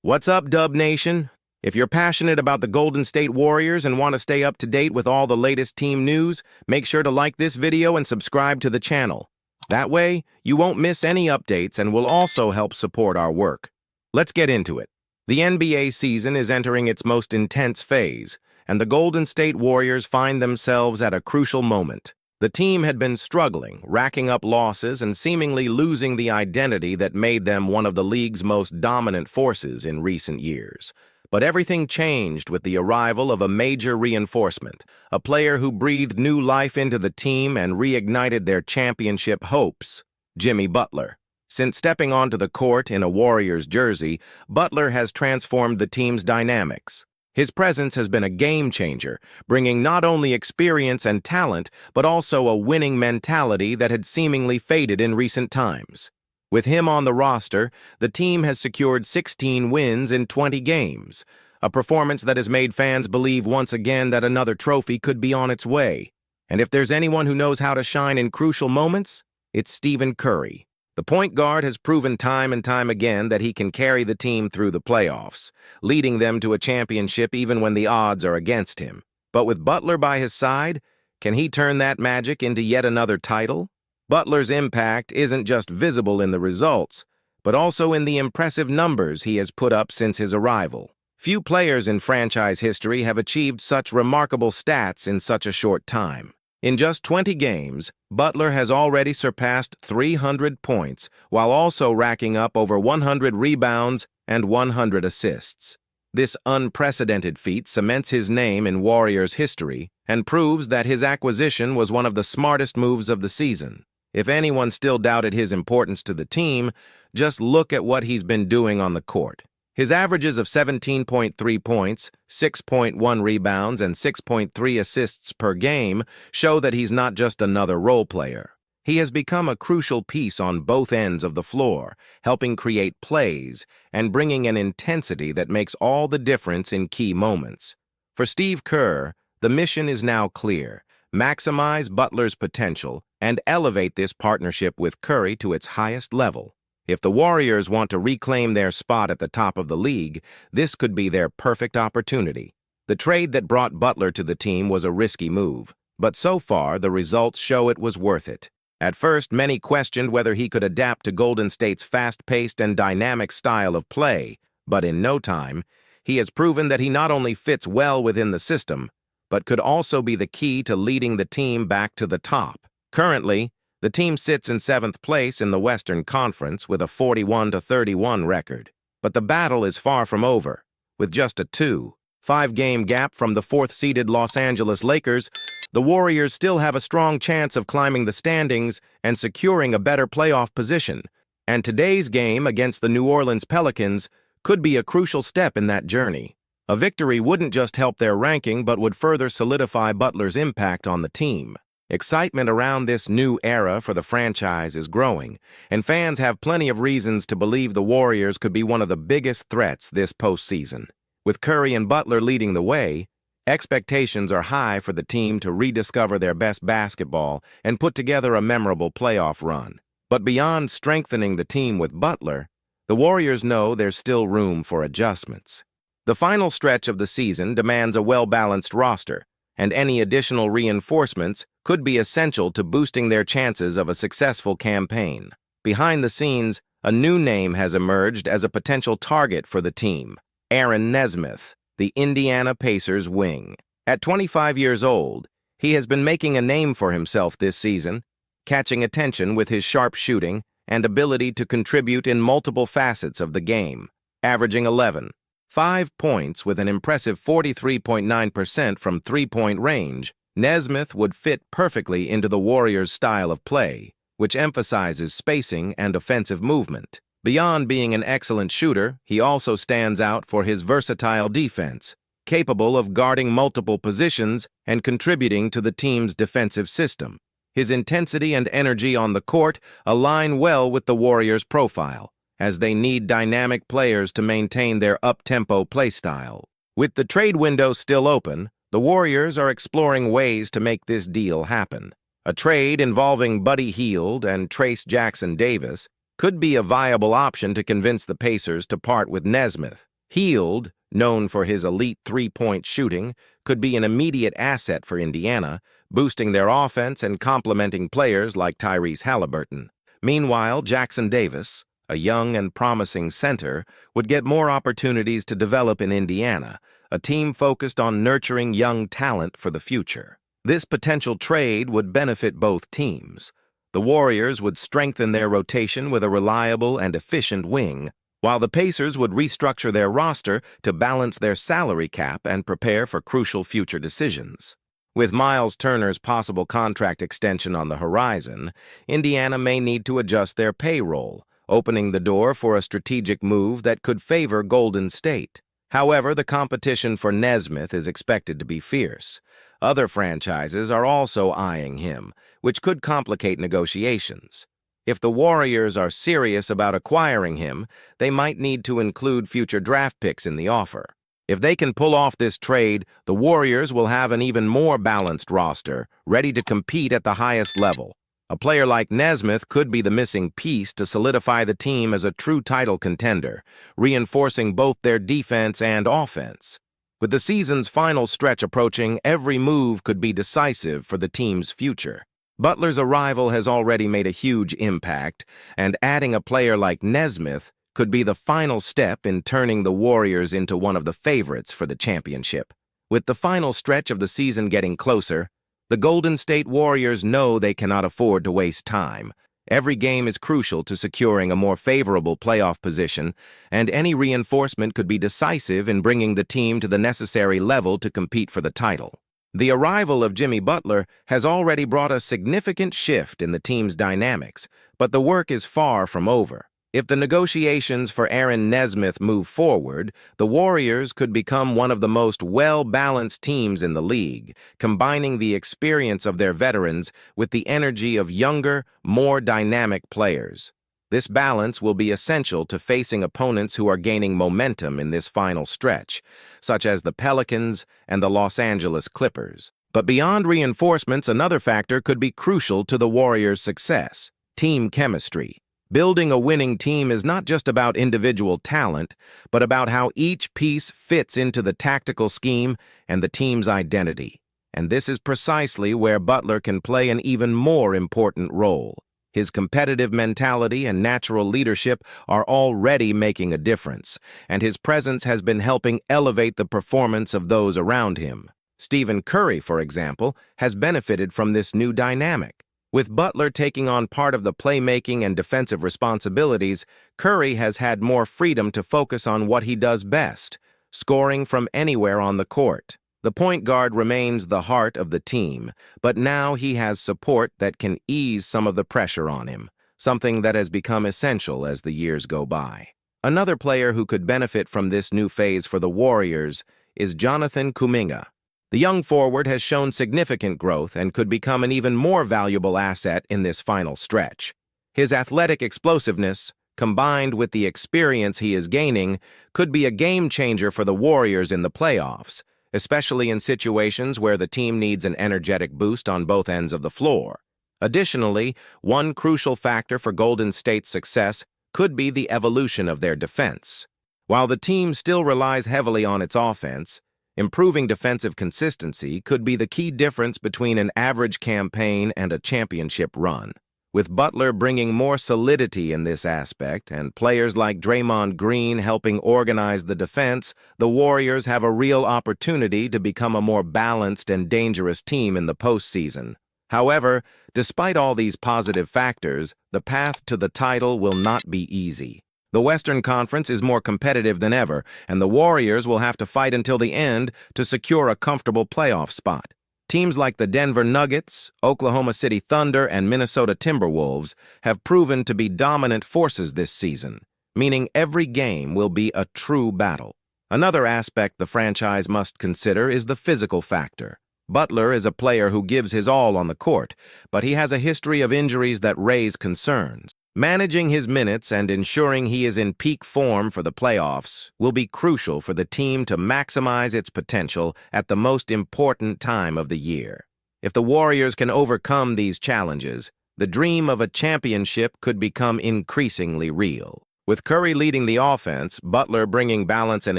What's up, Dub Nation? If you're passionate about the Golden State Warriors and want to stay up to date with all the latest team news, make sure to like this video and subscribe to the channel. That way, you won't miss any updates and will also help support our work. Let's get into it. The NBA season is entering its most intense phase, and the Golden State Warriors find themselves at a crucial moment. The team had been struggling, racking up losses and seemingly losing the identity that made them one of the league's most dominant forces in recent years. But everything changed with the arrival of a major reinforcement, a player who breathed new life into the team and reignited their championship hopes, Jimmy Butler. Since stepping onto the court in a Warriors jersey, Butler has transformed the team's dynamics. His presence has been a game-changer, bringing not only experience and talent, but also a winning mentality that had seemingly faded in recent times. With him on the roster, the team has secured 16 wins in 20 games, a performance that has made fans believe once again that another trophy could be on its way. And if there's anyone who knows how to shine in crucial moments, it's Stephen Curry. The point guard has proven time and time again that he can carry the team through the playoffs, leading them to a championship even when the odds are against him. But with Butler by his side, can he turn that magic into yet another title? Butler's impact isn't just visible in the results, but also in the impressive numbers he has put up since his arrival. Few players in franchise history have achieved such remarkable stats in such a short time. In just 20 games, Butler has already surpassed 300 points, while also racking up over 100 rebounds and 100 assists. This unprecedented feat cements his name in Warriors history and proves that his acquisition was one of the smartest moves of the season. If anyone still doubted his importance to the team, just look at what he's been doing on the court. His averages of 17.3 points, 6.1 rebounds, and 6.3 assists per game show that he's not just another role player. He has become a crucial piece on both ends of the floor, helping create plays and bringing an intensity that makes all the difference in key moments. For Steve Kerr, the mission is now clear: maximize Butler's potential and elevate this partnership with Curry to its highest level. If the Warriors want to reclaim their spot at the top of the league, this could be their perfect opportunity. The trade that brought Butler to the team was a risky move, but so far the results show it was worth it. At first, many questioned whether he could adapt to Golden State's fast-paced and dynamic style of play, but in no time, he has proven that he not only fits well within the system, but could also be the key to leading the team back to the top. Currently, the team sits in 7th place in the Western Conference with a 41-31 record. But the battle is far from over. With just a 2-5-game gap from the 4th-seeded Los Angeles Lakers, the Warriors still have a strong chance of climbing the standings and securing a better playoff position. And today's game against the New Orleans Pelicans could be a crucial step in that journey. A victory wouldn't just help their ranking, but would further solidify Butler's impact on the team. Excitement around this new era for the franchise is growing, and fans have plenty of reasons to believe the Warriors could be one of the biggest threats this postseason. With Curry and Butler leading the way, expectations are high for the team to rediscover their best basketball and put together a memorable playoff run. But beyond strengthening the team with Butler, the Warriors know there's still room for adjustments. The final stretch of the season demands a well-balanced roster, and any additional reinforcements could be essential to boosting their chances of a successful campaign. Behind the scenes, a new name has emerged as a potential target for the team: Aaron Nesmith, the Indiana Pacers wing. At 25 years old, he has been making a name for himself this season, catching attention with his sharp shooting and ability to contribute in multiple facets of the game, averaging 11.5 points with an impressive 43.9% from three-point range. Nesmith would fit perfectly into the Warriors' style of play, which emphasizes spacing and offensive movement. Beyond being an excellent shooter, he also stands out for his versatile defense, capable of guarding multiple positions and contributing to the team's defensive system. His intensity and energy on the court align well with the Warriors' profile, as they need dynamic players to maintain their up-tempo play style. With the trade window still open, the Warriors are exploring ways to make this deal happen. A trade involving Buddy Hield and Trayce Jackson-Davis could be a viable option to convince the Pacers to part with Nesmith. Hield, known for his elite three-point shooting, could be an immediate asset for Indiana, boosting their offense and complementing players like Tyrese Halliburton. Meanwhile, Jackson Davis, a young and promising center, would get more opportunities to develop in Indiana, a team focused on nurturing young talent for the future. This potential trade would benefit both teams. The Warriors would strengthen their rotation with a reliable and efficient wing, while the Pacers would restructure their roster to balance their salary cap and prepare for crucial future decisions. With Miles Turner's possible contract extension on the horizon, Indiana may need to adjust their payroll, opening the door for a strategic move that could favor Golden State. However, the competition for Nesmith is expected to be fierce. Other franchises are also eyeing him, which could complicate negotiations. If the Warriors are serious about acquiring him, they might need to include future draft picks in the offer. If they can pull off this trade, the Warriors will have an even more balanced roster, ready to compete at the highest level. A player like Nesmith could be the missing piece to solidify the team as a true title contender, reinforcing both their defense and offense. With the season's final stretch approaching, every move could be decisive for the team's future. Butler's arrival has already made a huge impact, and adding a player like Nesmith could be the final step in turning the Warriors into one of the favorites for the championship. With the final stretch of the season getting closer, the Golden State Warriors know they cannot afford to waste time. Every game is crucial to securing a more favorable playoff position, and any reinforcement could be decisive in bringing the team to the necessary level to compete for the title. The arrival of Jimmy Butler has already brought a significant shift in the team's dynamics, but the work is far from over. If the negotiations for Aaron Nesmith move forward, the Warriors could become one of the most well-balanced teams in the league, combining the experience of their veterans with the energy of younger, more dynamic players. This balance will be essential to facing opponents who are gaining momentum in this final stretch, such as the Pelicans and the Los Angeles Clippers. But beyond reinforcements, another factor could be crucial to the Warriors' success: team chemistry. Building a winning team is not just about individual talent, but about how each piece fits into the tactical scheme and the team's identity. And this is precisely where Butler can play an even more important role. His competitive mentality and natural leadership are already making a difference, and his presence has been helping elevate the performance of those around him. Stephen Curry, for example, has benefited from this new dynamic. With Butler taking on part of the playmaking and defensive responsibilities, Curry has had more freedom to focus on what he does best: scoring from anywhere on the court. The point guard remains the heart of the team, but now he has support that can ease some of the pressure on him, something that has become essential as the years go by. Another player who could benefit from this new phase for the Warriors is Jonathan Kuminga. The young forward has shown significant growth and could become an even more valuable asset in this final stretch. His athletic explosiveness, combined with the experience he is gaining, could be a game-changer for the Warriors in the playoffs, especially in situations where the team needs an energetic boost on both ends of the floor. Additionally, one crucial factor for Golden State's success could be the evolution of their defense. While the team still relies heavily on its offense, improving defensive consistency could be the key difference between an average campaign and a championship run. With Butler bringing more solidity in this aspect and players like Draymond Green helping organize the defense, the Warriors have a real opportunity to become a more balanced and dangerous team in the postseason. However, despite all these positive factors, the path to the title will not be easy. The Western Conference is more competitive than ever, and the Warriors will have to fight until the end to secure a comfortable playoff spot. Teams like the Denver Nuggets, Oklahoma City Thunder, and Minnesota Timberwolves have proven to be dominant forces this season, meaning every game will be a true battle. Another aspect the franchise must consider is the physical factor. Butler is a player who gives his all on the court, but he has a history of injuries that raise concerns. Managing his minutes and ensuring he is in peak form for the playoffs will be crucial for the team to maximize its potential at the most important time of the year. If the Warriors can overcome these challenges, the dream of a championship could become increasingly real. With Curry leading the offense, Butler bringing balance and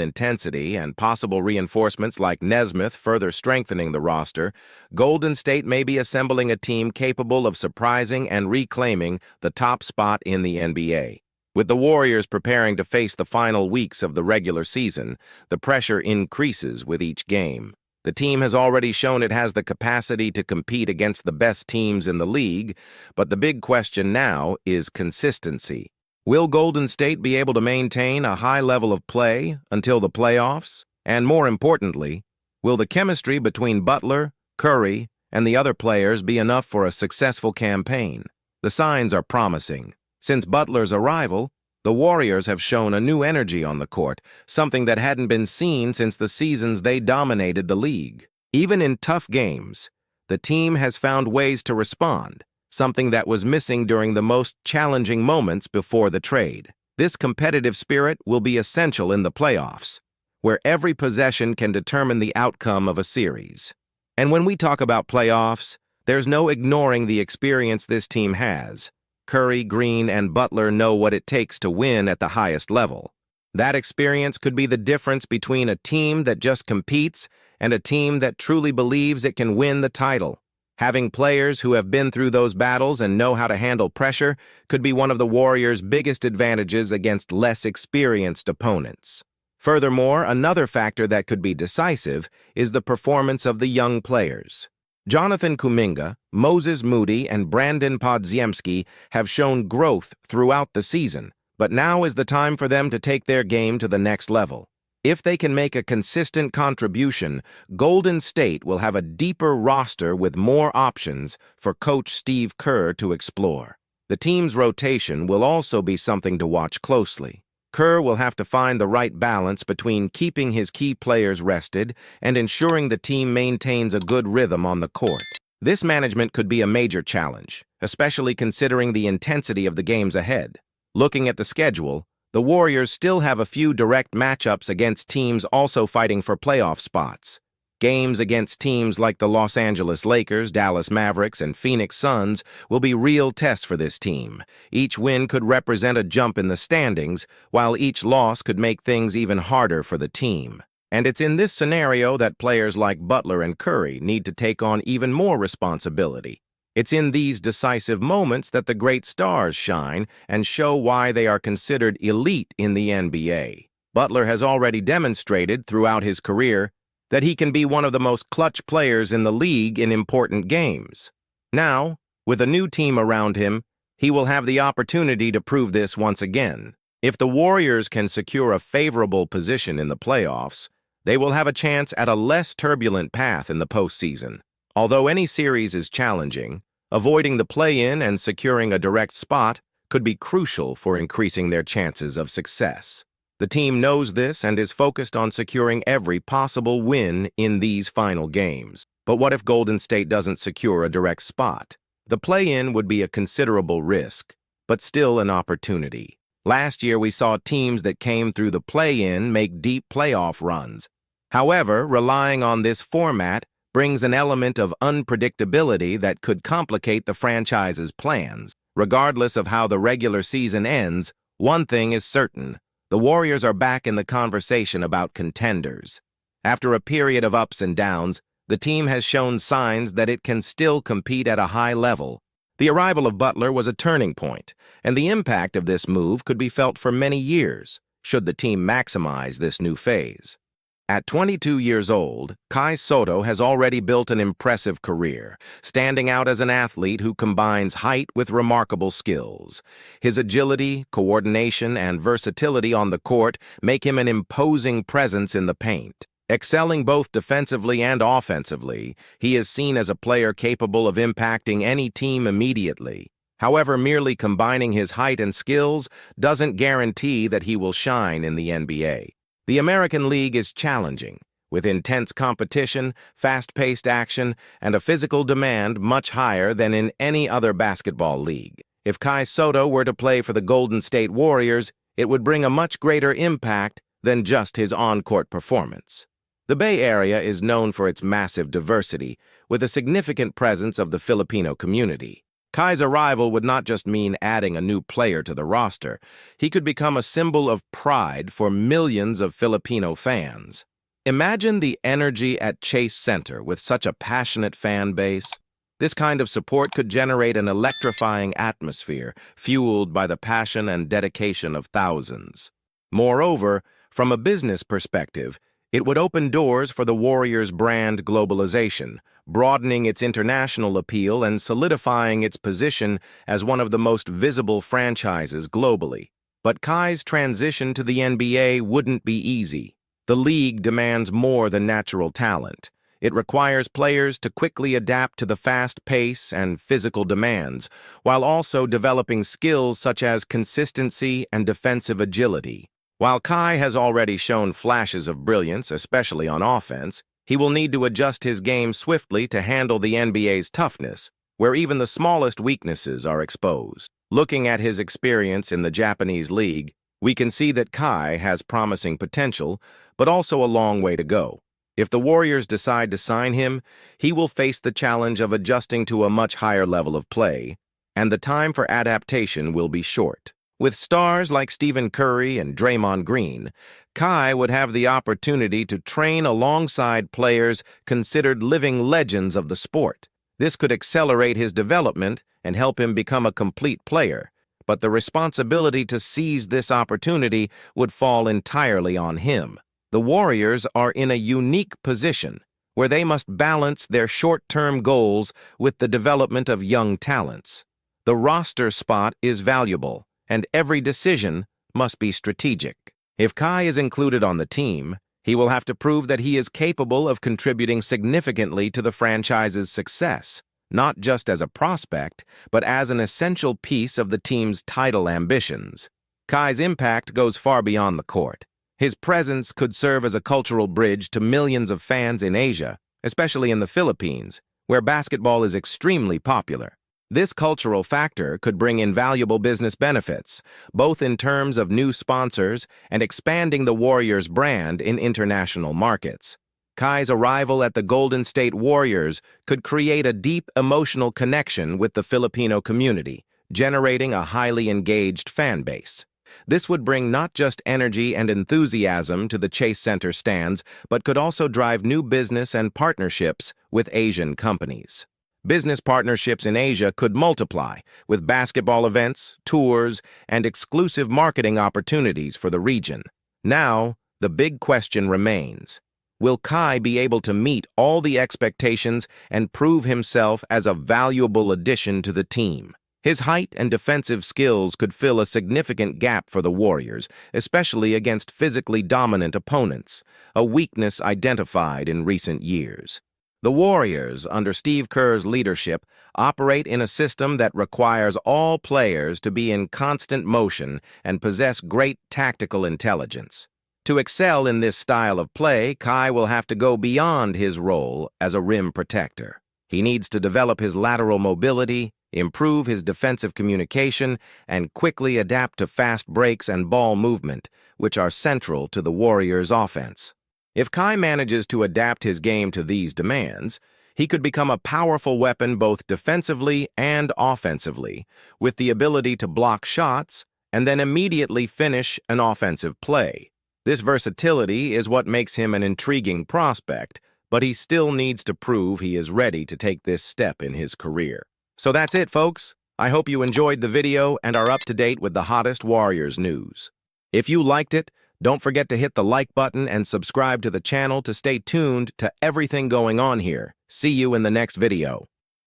intensity, and possible reinforcements like Nesmith further strengthening the roster, Golden State may be assembling a team capable of surprising and reclaiming the top spot in the NBA. With the Warriors preparing to face the final weeks of the regular season, the pressure increases with each game. The team has already shown it has the capacity to compete against the best teams in the league, but the big question now is consistency. Will Golden State be able to maintain a high level of play until the playoffs? And more importantly, will the chemistry between Butler, Curry, and the other players be enough for a successful campaign? The signs are promising. Since Butler's arrival, the Warriors have shown a new energy on the court, something that hadn't been seen since the seasons they dominated the league. Even in tough games, the team has found ways to respond, something that was missing during the most challenging moments before the trade. This competitive spirit will be essential in the playoffs, where every possession can determine the outcome of a series. And when we talk about playoffs, there's no ignoring the experience this team has. Curry, Green, and Butler know what it takes to win at the highest level. That experience could be the difference between a team that just competes and a team that truly believes it can win the title. Having players who have been through those battles and know how to handle pressure could be one of the Warriors' biggest advantages against less experienced opponents. Furthermore, another factor that could be decisive is the performance of the young players. Jonathan Kuminga, Moses Moody, and Brandon Podziemski have shown growth throughout the season, but now is the time for them to take their game to the next level. If they can make a consistent contribution, Golden State will have a deeper roster with more options for Coach Steve Kerr to explore. The team's rotation will also be something to watch closely. Kerr will have to find the right balance between keeping his key players rested and ensuring the team maintains a good rhythm on the court. This management could be a major challenge, especially considering the intensity of the games ahead. Looking at the schedule, the Warriors still have a few direct matchups against teams also fighting for playoff spots. Games against teams like the Los Angeles Lakers, Dallas Mavericks, and Phoenix Suns will be real tests for this team. Each win could represent a jump in the standings, while each loss could make things even harder for the team. And it's in this scenario that players like Butler and Curry need to take on even more responsibility. It's in these decisive moments that the great stars shine and show why they are considered elite in the NBA. Butler has already demonstrated throughout his career that he can be one of the most clutch players in the league in important games. Now, with a new team around him, he will have the opportunity to prove this once again. If the Warriors can secure a favorable position in the playoffs, they will have a chance at a less turbulent path in the postseason. Although any series is challenging, avoiding the play-in and securing a direct spot could be crucial for increasing their chances of success. The team knows this and is focused on securing every possible win in these final games. But what if Golden State doesn't secure a direct spot? The play-in would be a considerable risk, but still an opportunity. Last year, we saw teams that came through the play-in make deep playoff runs. However, relying on this format brings an element of unpredictability that could complicate the franchise's plans. Regardless of how the regular season ends, one thing is certain: the Warriors are back in the conversation about contenders. After a period of ups and downs, the team has shown signs that it can still compete at a high level. The arrival of Butler was a turning point, and the impact of this move could be felt for many years, should the team maximize this new phase. At 22 years old, KAI SOTTO has already built an impressive career, standing out as an athlete who combines height with remarkable skills. His agility, coordination, and versatility on the court make him an imposing presence in the paint. Excelling both defensively and offensively, he is seen as a player capable of impacting any team immediately. However, merely combining his height and skills doesn't guarantee that he will shine in the NBA. The American League is challenging, with intense competition, fast-paced action, and a physical demand much higher than in any other basketball league. If KAI SOTTO were to play for the Golden State Warriors, it would bring a much greater impact than just his on-court performance. The Bay Area is known for its massive diversity, with a significant presence of the Filipino community. Kai's arrival would not just mean adding a new player to the roster. He could become a symbol of pride for millions of Filipino fans. Imagine the energy at Chase Center with such a passionate fan base. This kind of support could generate an electrifying atmosphere, fueled by the passion and dedication of thousands. Moreover, from a business perspective, it would open doors for the Warriors' brand globalization, broadening its international appeal and solidifying its position as one of the most visible franchises globally. But KAI's transition to the NBA wouldn't be easy. The league demands more than natural talent. It requires players to quickly adapt to the fast pace and physical demands, while also developing skills such as consistency and defensive agility. While KAI has already shown flashes of brilliance, especially on offense, he will need to adjust his game swiftly to handle the NBA's toughness, where even the smallest weaknesses are exposed. Looking at his experience in the Japanese league, we can see that KAI has promising potential, but also a long way to go. If the Warriors decide to sign him, he will face the challenge of adjusting to a much higher level of play, and the time for adaptation will be short. With stars like Stephen Curry and Draymond Green, KAI would have the opportunity to train alongside players considered living legends of the sport. This could accelerate his development and help him become a complete player, but the responsibility to seize this opportunity would fall entirely on him. The Warriors are in a unique position where they must balance their short-term goals with the development of young talents. The roster spot is valuable, and every decision must be strategic. If KAI is included on the team, he will have to prove that he is capable of contributing significantly to the franchise's success, not just as a prospect, but as an essential piece of the team's title ambitions. KAI's impact goes far beyond the court. His presence could serve as a cultural bridge to millions of fans in Asia, especially in the Philippines, where basketball is extremely popular. This cultural factor could bring invaluable business benefits, both in terms of new sponsors and expanding the Warriors' brand in international markets. KAI's arrival at the Golden State Warriors could create a deep emotional connection with the Filipino community, generating a highly engaged fan base. This would bring not just energy and enthusiasm to the Chase Center stands, but could also drive new business and partnerships with Asian companies. Business partnerships in Asia could multiply, with basketball events, tours, and exclusive marketing opportunities for the region. Now, the big question remains: will KAI be able to meet all the expectations and prove himself as a valuable addition to the team? His height and defensive skills could fill a significant gap for the Warriors, especially against physically dominant opponents, a weakness identified in recent years. The Warriors, under Steve Kerr's leadership, operate in a system that requires all players to be in constant motion and possess great tactical intelligence. To excel in this style of play, KAI will have to go beyond his role as a rim protector. He needs to develop his lateral mobility, improve his defensive communication, and quickly adapt to fast breaks and ball movement, which are central to the Warriors' offense. If KAI manages to adapt his game to these demands, he could become a powerful weapon both defensively and offensively, with the ability to block shots and then immediately finish an offensive play. This versatility is what makes him an intriguing prospect, but he still needs to prove he is ready to take this step in his career. So that's it, folks. I hope you enjoyed the video and are up to date with the hottest Warriors news. If you liked it, don't forget to hit the like button and subscribe to the channel to stay tuned to everything going on here. See you in the next video.